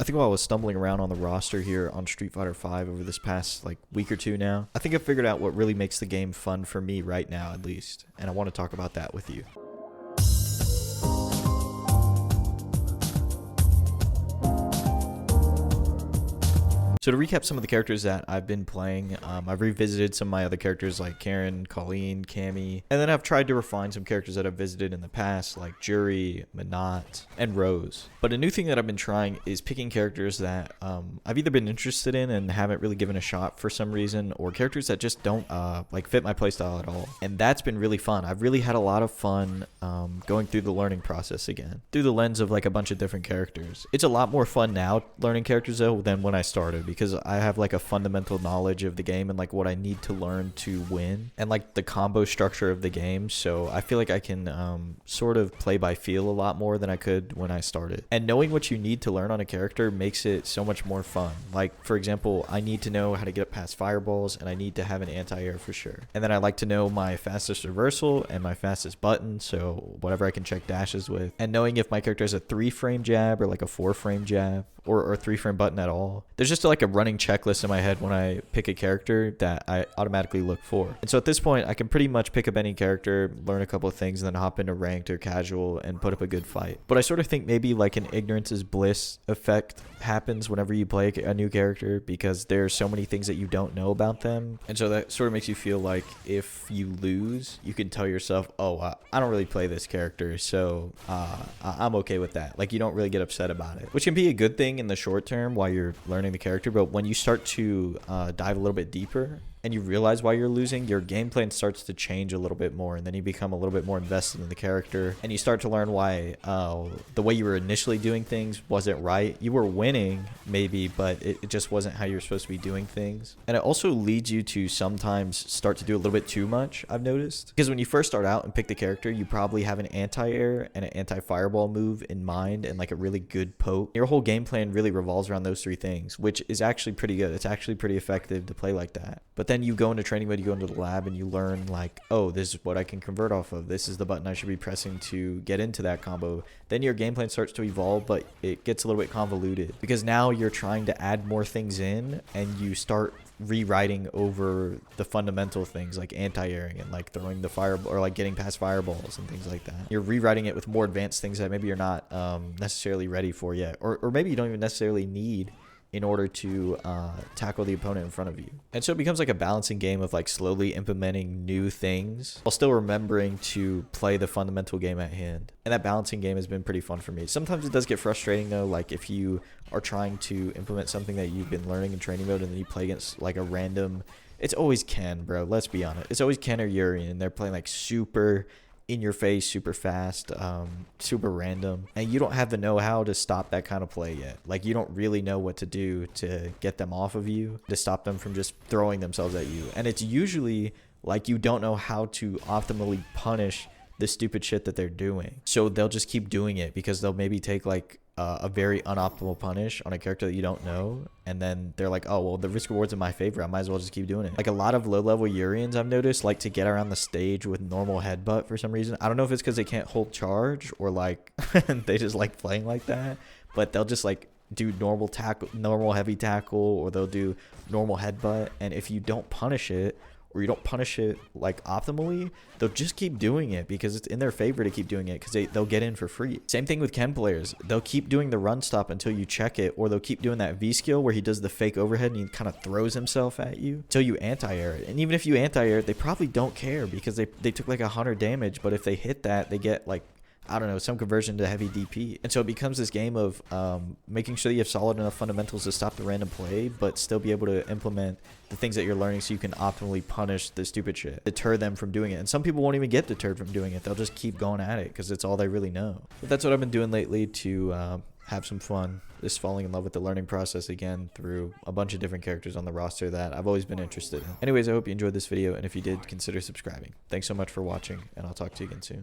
I think while I was stumbling around on the roster here on Street Fighter V over this past like week or two now, I think I figured out what really makes the game fun for me right now at least, and I want to talk about that with you. So to recap some of the characters that I've been playing, I've revisited some of my other characters like Karen, Colleen, Cammy, and then I've tried to refine some characters that I've visited in the past like Jury, Minot, and Rose. But a new thing that I've been trying is picking characters that I've either been interested in and haven't really given a shot for some reason, or characters that just don't like fit my playstyle at all. And that's been really fun. I've really had a lot of fun going through the learning process again, through the lens of like a bunch of different characters. It's a lot more fun now learning characters though than when I started, because I have like a fundamental knowledge of the game and like what I need to learn to win and like the combo structure of the game. So I feel like I can sort of play by feel a lot more than I could when I started. And knowing what you need to learn on a character makes it so much more fun. Like for example, I need to know how to get up past fireballs, and I need to have an anti-air for sure. And then I like to know my fastest reversal and my fastest button, so whatever I can check dashes with. And knowing if my character has a 3-frame jab or like a 4-frame jab or 3-frame button at all. There's just like a running checklist in my head when I pick a character that I automatically look for. And so at this point, I can pretty much pick up any character, learn a couple of things, and then hop into ranked or casual and put up a good fight. But I sort of think maybe like an ignorance is bliss effect happens whenever you play a new character, because there's so many things that you don't know about them. And so that sort of makes you feel like if you lose, you can tell yourself, oh, I don't really play this character, so I'm okay with that. Like you don't really get upset about it, which can be a good thing in the short term while you're learning the character. But when you start to dive a little bit deeper and you realize why you're losing, your game plan starts to change a little bit more, and then you become a little bit more invested in the character, and you start to learn why the way you were initially doing things wasn't right. You were winning maybe, but it just wasn't how you were supposed to be doing things. And it also leads you to sometimes start to do a little bit too much, I've noticed, because when you first start out and pick the character, you probably have an anti-air and an anti-fireball move in mind and like a really good poke. Your whole game plan really revolves around those 3 things, which is actually pretty good. It's actually pretty effective to play like that. But then you go into training mode, you go into the lab, and you learn like, oh, this is what I can convert off of. This is the button I should be pressing to get into that combo. Then your game plan starts to evolve, but it gets a little bit convoluted because now you're trying to add more things in, and you start rewriting over the fundamental things like anti-airing and like throwing the fireball or like getting past fireballs and things like that. You're rewriting it with more advanced things that maybe you're not necessarily ready for yet, or maybe you don't even necessarily need in order to tackle the opponent in front of you. And so it becomes like a balancing game of like slowly implementing new things while still remembering to play the fundamental game at hand. And that balancing game has been pretty fun for me. Sometimes it does get frustrating though, like if you are trying to implement something that you've been learning in training mode and then you play against like a random, it's always Ken, bro, let's be honest. It's always Ken or Yuri, and they're playing like super in your face, super fast, super random, and you don't have the know-how to stop that kind of play yet. Like you don't really know what to do to get them off of you, to stop them from just throwing themselves at you. And it's usually like you don't know how to optimally punish the stupid shit that they're doing, so they'll just keep doing it because they'll maybe take like a very unoptimal punish on a character that you don't know, and then they're like, oh well, the risk reward's in my favor, I might as well just keep doing it. Like a lot of low level Urians I've noticed like to get around the stage with normal headbutt for some reason. I don't know if it's because they can't hold charge or like they just like playing like that, but they'll just like do normal tackle, normal heavy tackle, or they'll do normal headbutt, and if you don't punish it, or you don't punish it like optimally, they'll just keep doing it because it's in their favor to keep doing it because they'll get in for free. Same thing with Ken players. They'll keep doing the run stop until you check it, or they'll keep doing that V skill where he does the fake overhead and he kind of throws himself at you until you anti-air it. And even if you anti-air it, they probably don't care because they took like 100 damage, but if they hit that, they get like, I don't know, some conversion to heavy DP. And so it becomes this game of making sure that you have solid enough fundamentals to stop the random play, but still be able to implement the things that you're learning so you can optimally punish the stupid shit, deter them from doing it. And some people won't even get deterred from doing it. They'll just keep going at it because it's all they really know. But that's what I've been doing lately to have some fun, just falling in love with the learning process again through a bunch of different characters on the roster that I've always been interested in. Anyways, I hope you enjoyed this video, and if you did, consider subscribing. Thanks so much for watching, and I'll talk to you again soon.